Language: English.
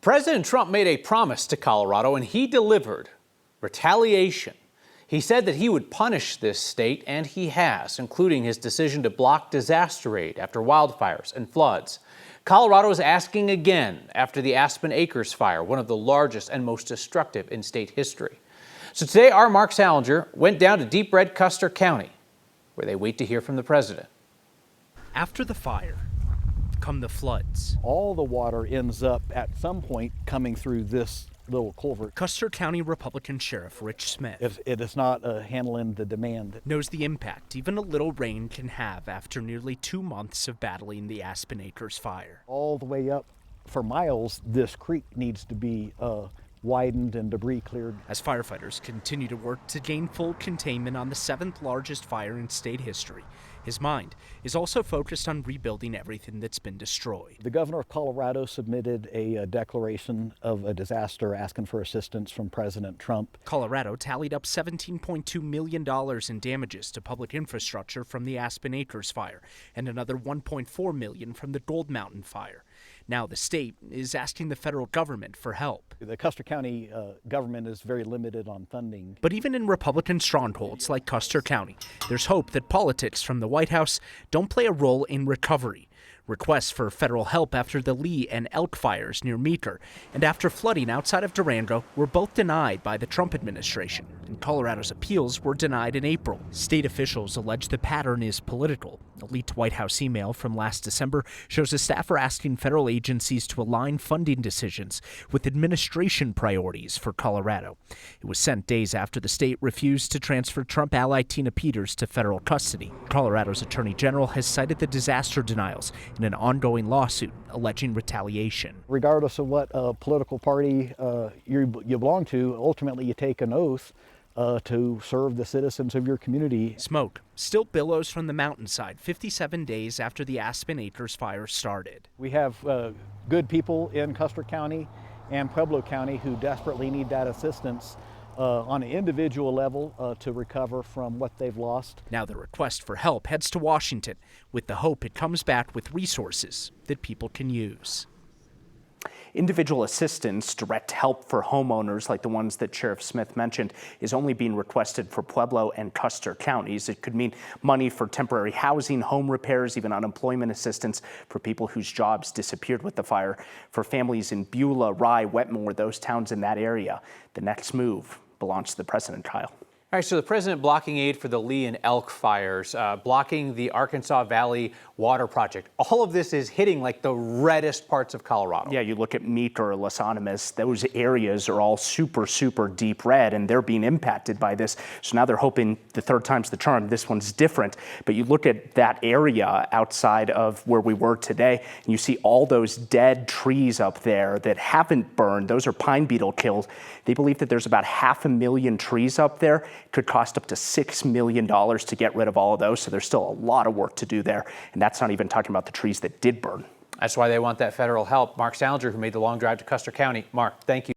President Trump made a promise to Colorado, and he delivered. Retaliation. He said that he would punish this state, and he has, including his decision to block disaster aid after wildfires and floods. Colorado is asking again after the Aspen Acres Fire, one of the largest and most destructive in state history. So today, our Mark Salinger went down to deep red Custer County, where they wait to hear from the president. After the fire come the floods. All the water ends up at some point coming through this little culvert. Custer County Republican Sheriff Rich Smith It is not handling the demand. knows the impact even a little rain can have after nearly 2 months of battling the Aspen Acres Fire. All the way up for miles, this creek needs to be widened and debris cleared. As firefighters continue to work to gain full containment on the 7th largest fire in state history, his mind is also focused on rebuilding everything that's been destroyed. The governor of Colorado submitted a declaration of a disaster asking for assistance from President Trump. Colorado tallied up $17.2 million in damages to public infrastructure from the Aspen Acres Fire and another $1.4 million from the Gold Mountain Fire. Now the state is asking the federal government for help. The Custer County government is very limited on funding. But even in Republican strongholds like Custer County, there's hope that politics from the White House don't play a role in recovery. Requests for federal help after the Lee and Elk fires near Meeker and after flooding outside of Durango were both denied by the Trump administration, and Colorado's appeals were denied in April. State officials allege the pattern is political. A leaked White House email from last December shows the staff are asking federal agencies to align funding decisions with administration priorities for Colorado. It was sent days after the state refused to transfer Trump ally Tina Peters to federal custody. Colorado's attorney general has cited the disaster denials in an ongoing lawsuit alleging retaliation. Regardless of what political party you belong to, ultimately you take an oath to serve the citizens of your community. Smoke still billows from the mountainside 57 days after the Aspen Acres Fire started. We have good people in Custer County and Pueblo County who desperately need that assistance on an individual level to recover from what they've lost. Now the request for help heads to Washington with the hope it comes back with resources that people can use. Individual assistance, direct help for homeowners like the ones that Sheriff Smith mentioned, is only being requested for Pueblo and Custer counties. It could mean money for temporary housing, home repairs, even unemployment assistance for people whose jobs disappeared with the fire. For families in Beulah, Rye, Wetmore, those towns in that area, the next move belongs to the president, Kyle. All right, so the president blocking aid for the Lee and Elk fires, blocking the Arkansas Valley Water Project. All of this is hitting like the reddest parts of Colorado. Yeah, you look at Meeker, Las Animas, those areas are all super, super deep red, and they're being impacted by this. So now they're hoping the third time's the charm. This one's different. But you look at that area outside of where we were today, and you see all those dead trees up there that haven't burned. Those are pine beetle kills. They believe that there's about 500,000 trees up there. It could cost up to $6 million to get rid of all of those. So there's still a lot of work to do there. And that's not even talking about the trees that did burn. That's why they want that federal help. Mark Salinger, who made the long drive to Custer County. Mark, thank you.